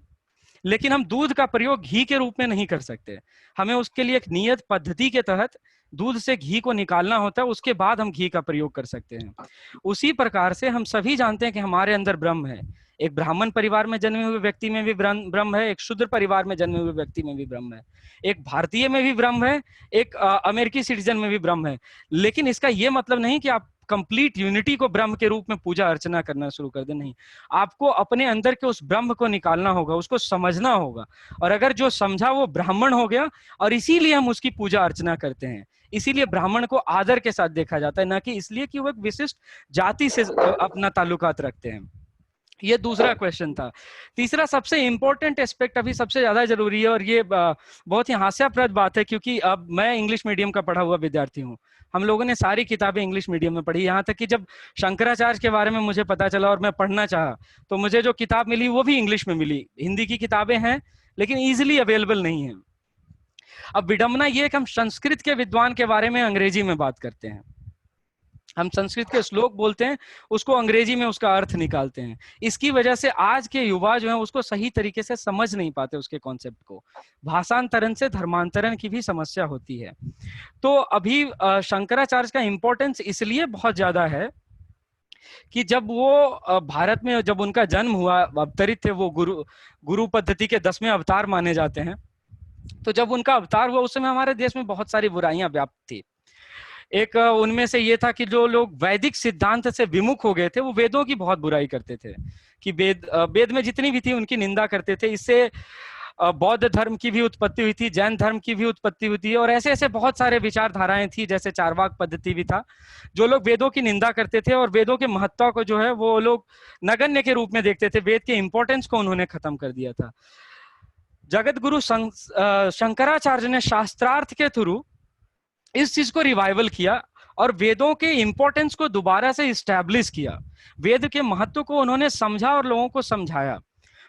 Speaker 5: लेकिन हम दूध का प्रयोग घी के रूप में नहीं कर सकते। हमें उसके लिए एक नियत पद्धति के तहत दूध से घी को निकालना होता है, उसके बाद हम घी का प्रयोग कर सकते हैं। उसी प्रकार से हम सभी जानते हैं कि हमारे अंदर ब्रह्म है। एक ब्राह्मण परिवार में जन्मे हुए व्यक्ति में भी ब्रह्म है, एक शूद्र परिवार में जन्मे हुए व्यक्ति में भी ब्रह्म है, एक भारतीय में भी ब्रह्म है, एक अमेरिकी सिटीजन में भी ब्रह्म है। लेकिन इसका यह मतलब नहीं कि आप कंप्लीट यूनिटी को ब्रह्म के रूप में पूजा अर्चना करना शुरू कर दे, नहीं। आपको अपने अंदर के उस ब्रह्म को निकालना होगा, उसको समझना होगा, और अगर जो समझा वो ब्राह्मण हो गया, और इसीलिए हम उसकी पूजा अर्चना करते हैं। इसीलिए ब्राह्मण को आदर के साथ देखा जाता है, ना कि इसलिए कि वो एक विशिष्ट जाति से अपना ताल्लुकात रखते हैं। ये दूसरा क्वेश्चन था। तीसरा सबसे इंपॉर्टेंट एस्पेक्ट अभी सबसे ज्यादा जरूरी है, और ये बहुत ही हास्यास्पद बात है, क्योंकि अब मैं इंग्लिश मीडियम का पढ़ा हुआ विद्यार्थी हूँ। हम लोगों ने सारी किताबें इंग्लिश मीडियम में पढ़ी, यहाँ तक कि जब शंकराचार्य के बारे में मुझे पता चला और मैं पढ़ना चाहा तो मुझे जो किताब मिली वो भी इंग्लिश में मिली। हिंदी की किताबें हैं लेकिन ईजिली अवेलेबल नहीं है। अब विडंबना ये कि हम संस्कृत के विद्वान के बारे में अंग्रेजी में बात करते हैं, हम संस्कृत के श्लोक बोलते हैं, उसको अंग्रेजी में उसका अर्थ निकालते हैं। इसकी वजह से आज के युवा जो हैं उसको सही तरीके से समझ नहीं पाते उसके कॉन्सेप्ट को। भाषांतरण से धर्मांतरण की भी समस्या होती है। तो अभी शंकराचार्य का इंपॉर्टेंस इसलिए बहुत ज्यादा है कि जब वो भारत में जब उनका जन्म हुआ, अवतरित थे, वो गुरु पद्धति के 10वें अवतार माने जाते हैं। तो जब उनका अवतार हुआ उस समय हमारे देश में बहुत सारी बुराइयां व्याप्त थी। एक उनमें से ये था कि जो लोग वैदिक सिद्धांत से विमुख हो गए थे वो वेदों की बहुत बुराई करते थे, कि वेद में जितनी भी थी उनकी निंदा करते थे। इससे बौद्ध धर्म की भी उत्पत्ति हुई थी, जैन धर्म की भी उत्पत्ति हुई थी, और ऐसे ऐसे बहुत सारे विचारधाराएं थी, जैसे चारवाक पद्धति भी था। जो लोग वेदों की निंदा करते थे और वेदों के महत्व को जो है वो लोग नगण्य के रूप में देखते थे, वेद के इंपॉर्टेंस को उन्होंने खत्म कर दिया था। जगत गुरु शंकराचार्य ने शास्त्रार्थ के थ्रू इस चीज को रिवाइवल किया और वेदों के इंपॉर्टेंस को दोबारा से इस्टेब्लिश किया, वेद के महत्व को उन्होंने समझा और लोगों को समझाया।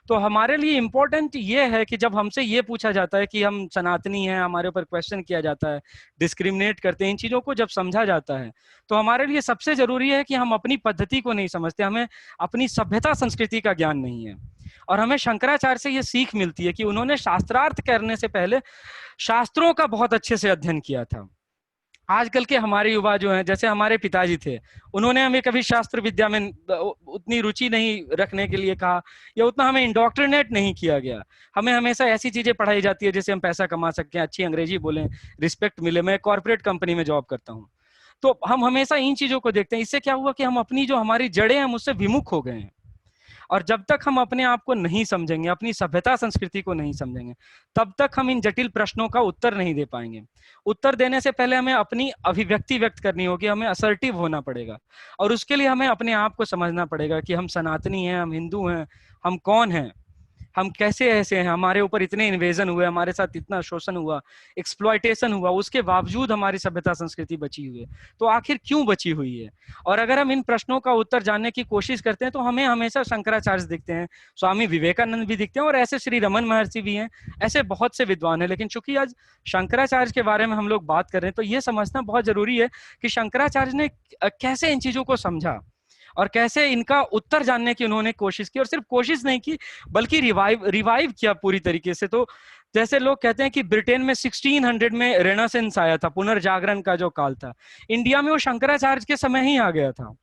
Speaker 5: तो हमारे लिए इंपॉर्टेंट ये है कि जब हमसे ये पूछा जाता है कि हम सनातनी हैं, हमारे ऊपर क्वेश्चन किया जाता है, डिस्क्रिमिनेट करते हैं, इन चीजों को जब समझा जाता है तो हमारे लिए सबसे जरूरी है कि हम अपनी पद्धति को नहीं समझते, हमें अपनी सभ्यता संस्कृति का ज्ञान नहीं है। और हमें शंकराचार्य से ये सीख मिलती है कि उन्होंने शास्त्रार्थ करने से पहले शास्त्रों का बहुत अच्छे से अध्ययन किया था। आजकल के हमारे युवा जो हैं, जैसे हमारे पिताजी थे, उन्होंने हमें कभी शास्त्र विद्या में उतनी रुचि नहीं रखने के लिए कहा या उतना हमें इंडोक्ट्रिनेट नहीं किया गया। हमें हमेशा ऐसी चीजें पढ़ाई जाती है जिससे हम पैसा कमा सकें, अच्छी अंग्रेजी बोलें, रिस्पेक्ट मिले। मैं कॉर्पोरेट कंपनी में जॉब करता हूँ, तो हम हमेशा इन चीजों को देखते हैं। इससे क्या हुआ कि हम अपनी जो हमारी जड़ें हैं मुझसे विमुख हो गए हैं। और जब तक हम अपने आप को नहीं समझेंगे, अपनी सभ्यता संस्कृति को नहीं समझेंगे, तब तक हम इन जटिल प्रश्नों का उत्तर नहीं दे पाएंगे। उत्तर देने से पहले हमें अपनी अभिव्यक्ति व्यक्त करनी होगी, हमें असर्टिव होना पड़ेगा और उसके लिए हमें अपने आप को समझना पड़ेगा कि हम सनातनी हैं, हम हिंदू हैं, हम कौन हैं, हम कैसे ऐसे हैं, हमारे ऊपर इतने इन्वेजन हुए, हमारे साथ इतना शोषण हुआ, एक्सप्लॉयटेशन हुआ, उसके बावजूद हमारी सभ्यता संस्कृति बची हुई है, तो आखिर क्यों बची हुई है। और अगर हम इन प्रश्नों का उत्तर जानने की कोशिश करते हैं तो हमें हमेशा शंकराचार्य दिखते हैं, स्वामी विवेकानंद भी दिखते हैं और ऐसे श्री रमन महर्षि भी हैं, ऐसे बहुत से विद्वान हैं। लेकिन चूंकि आज शंकराचार्य के बारे में हम लोग बात कर रहे हैं तो ये समझना बहुत जरूरी है कि शंकराचार्य ने कैसे इन चीजों को समझा और कैसे इनका उत्तर जानने की उन्होंने कोशिश की। और सिर्फ कोशिश नहीं की बल्कि रिवाइव किया पूरी तरीके से। तो जैसे लोग कहते हैं कि ब्रिटेन में 1600 में रेनेसेंस आया था, पुनर्जागरण का जो काल था, इंडिया में वो शंकराचार्य के समय ही आ गया था।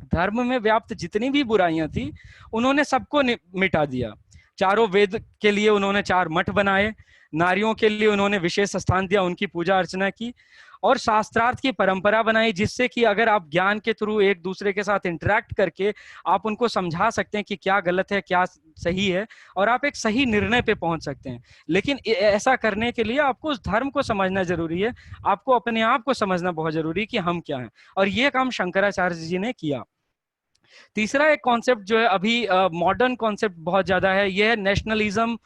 Speaker 5: धर्म में व्याप्त जितनी भी बुराइयां थी उन्होंने सबको मिटा दिया। चारों वेद के लिए उन्होंने 4 मठ बनाए, नारियों के लिए उन्होंने विशेष स्थान दिया, उनकी पूजा अर्चना की और शास्त्रार्थ की परंपरा बनाई, जिससे कि अगर आप ज्ञान के थ्रू एक दूसरे के साथ इंटरेक्ट करके आप उनको समझा सकते हैं कि क्या गलत है क्या सही है और आप एक सही निर्णय पे पहुंच सकते हैं। लेकिन ऐसा करने के लिए आपको उस धर्म को समझना जरूरी है, आपको अपने आप को समझना बहुत जरूरी है कि हम क्या हैं, और ये काम शंकराचार्य जी ने किया। तीसरा एक कॉन्सेप्ट जो है अभी मॉडर्न कॉन्सेप्ट बहुत ज्यादा है, यह है नेशनलिज्म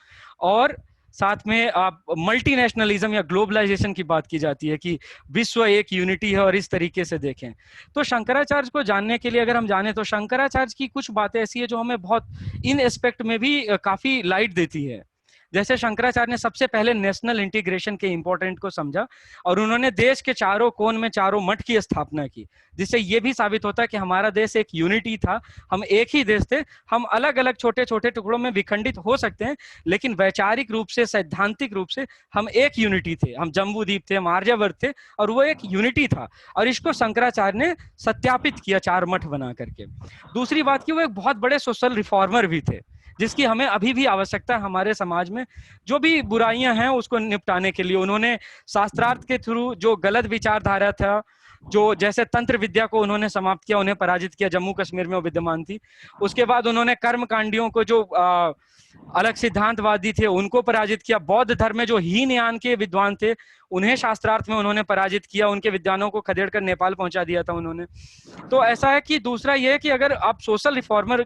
Speaker 5: और साथ में आप मल्टीनेशनलिज्म या ग्लोबलाइजेशन की बात की जाती है कि विश्व एक यूनिटी है और इस तरीके से देखें। तो शंकराचार्य को जानने के लिए अगर हम जाने तो शंकराचार्य की कुछ बातें ऐसी है जो हमें बहुत इन एस्पेक्ट में भी काफी लाइट देती है। जैसे शंकराचार्य ने सबसे पहले नेशनल इंटीग्रेशन के इंपॉर्टेंट को समझा और उन्होंने देश के चारों कोन में 4 मठ की स्थापना की, जिससे ये भी साबित होता है कि हमारा देश एक यूनिटी था, हम एक ही देश थे। हम अलग अलग छोटे छोटे टुकड़ों में विखंडित हो सकते हैं लेकिन वैचारिक रूप से, सैद्धांतिक रूप से हम एक यूनिटी थे। हम जम्बूद्वीप थे, हम आर्यवर्त थे और वो एक यूनिटी था और इसको शंकराचार्य ने सत्यापित किया 4 मठ बना करके। दूसरी बात की वो एक बहुत बड़े सोशल रिफॉर्मर भी थे, जिसकी हमें अभी भी आवश्यकता है। हमारे समाज में जो भी बुराइयां हैं उसको निपटाने के लिए उन्होंने शास्त्रार्थ के थ्रू जो गलत विचारधारा था, जो जैसे तंत्र विद्या को उन्होंने समाप्त किया, उन्हें पराजित किया, जम्मू कश्मीर में वो विद्यमान थी। उसके बाद उन्होंने कर्म कांडियों को जो अलग सिद्धांतवादी थे उनको पराजित किया। बौद्ध धर्म में जो हीनयान के विद्वान थे उन्हें शास्त्रार्थ में उन्होंने पराजित किया, उनके विद्वानों को खदेड़ कर नेपाल पहुंचा दिया था उन्होंने। तो ऐसा है कि दूसरा ये है कि अगर आप सोशल रिफॉर्मर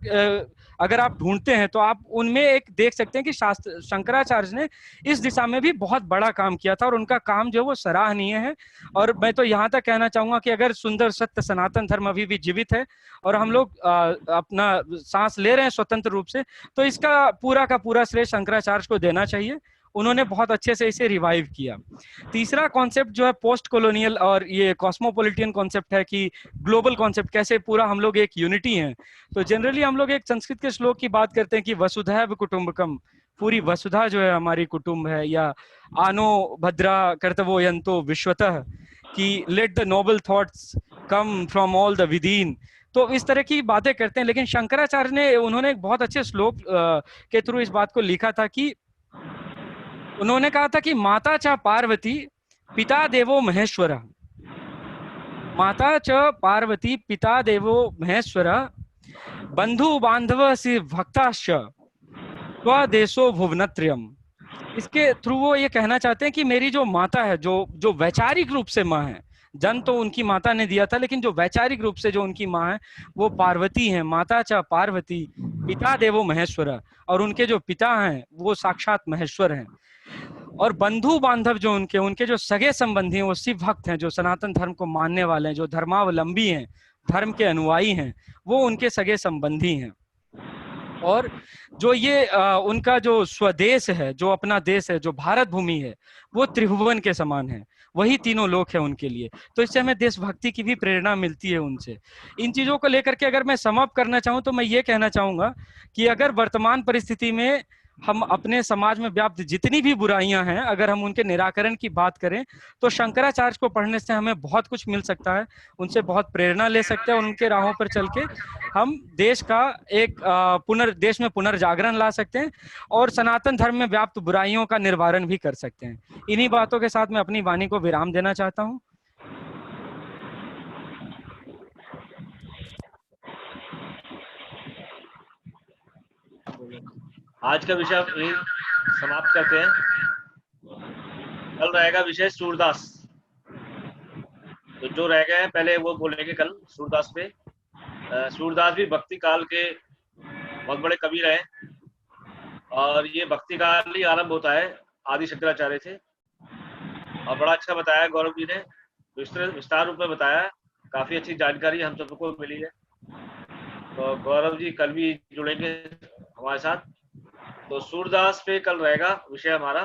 Speaker 5: अगर आप ढूंढते हैं तो आप उनमें एक देख सकते हैं कि शंकराचार्य ने इस दिशा में भी बहुत बड़ा काम किया था और उनका काम जो है वो सराहनीय है। और मैं तो यहाँ तक कहना चाहूंगा कि अगर सुंदर सत्य सनातन धर्म अभी भी जीवित है और हम लोग अपना सांस ले रहे हैं स्वतंत्र रूप से, तो इसका पूरा का पूरा श्रेय शंकराचार्य को देना चाहिए। उन्होंने बहुत अच्छे से इसे रिवाइव किया। तीसरा कॉन्सेप्ट जो है पोस्ट कॉलोनियल और ये कॉस्मोपॉलिटियन कॉन्सेप्ट है कि ग्लोबल कॉन्सेप्ट, कैसे पूरा हम लोग एक यूनिटी हैं। तो जनरली हम लोग एक संस्कृत के श्लोक की बात करते हैं कि वसुधैव कुटुंबकम, पूरी वसुधा जो है हमारी कुटुंब है, या आनो भद्रा कर्तवो यंतो विश्वतः, कि let the Nobel thoughts come from all the within. तो इस तरह की बातें करते हैं। लेकिन शंकराचार्य ने उन्होंने एक बहुत अच्छे श्लोक के थ्रू इस बात को लिखा था कि उन्होंने कहा था कि माता च पार्वती पिता देवो महेश्वर, माता च पार्वती पिता देवो महेश्वर, बंधु बांधव सि भक्ताश्च स्वदेशो भुवनत्रयम। इसके थ्रू वो ये कहना चाहते हैं कि मेरी जो माता है, जो वैचारिक रूप से माँ है, जन्म तो उनकी माता ने दिया था, लेकिन जो वैचारिक रूप से जो उनकी माँ है वो पार्वती है। माता च पार्वती पिता देवो महेश्वर, और उनके जो पिता हैं वो साक्षात महेश्वर हैं। और बंधु बांधव जो उनके उनके जो सगे संबंधी हैं वो शिव भक्त हैं, जो सनातन धर्म को मानने वाले हैं, जो धर्मावलंबी हैं, धर्म के अनुयायी हैं, वो उनके सगे संबंधी हैं। और जो ये उनका जो स्वदेश है, जो अपना देश है, जो भारत भूमि है, वो त्रिभुवन के समान है, वही तीनों लोक है उनके लिए। तो इससे हमें देशभक्ति की भी प्रेरणा मिलती है उनसे। इन चीजों को लेकर के अगर मैं समाप्त करना चाहूँ तो मैं ये कहना चाहूंगा कि अगर वर्तमान परिस्थिति में हम अपने समाज में व्याप्त जितनी भी बुराइयां हैं, अगर हम उनके निराकरण की बात करें तो शंकराचार्य को पढ़ने से हमें बहुत कुछ मिल सकता है, उनसे बहुत प्रेरणा ले सकते हैं, उनके राहों पर चल के हम देश का एक देश में पुनर्जागरण ला सकते हैं और सनातन धर्म में व्याप्त बुराइयों का निवारण भी कर सकते हैं। इन्हीं बातों के साथ मैं अपनी वाणी को विराम देना चाहता हूँ।
Speaker 2: आज का विषय समाप्त करते हैं। कल रहेगा विषय सूरदास। तो जो रह गए हैं पहले वो बोलेंगे कल सूरदास पे। सूरदास भी भक्ति काल के बहुत बड़े कवि रहे और ये भक्ति काल ही आरंभ होता है आदि शंकराचार्य से। और बड़ा अच्छा बताया गौरव जी ने, विस्तार रूप में बताया, काफी अच्छी जानकारी हम सबको मिली है। तो गौरव जी कल भी जुड़ेंगे हमारे साथ। तो सूरदास पे कल रहेगा विषय हमारा।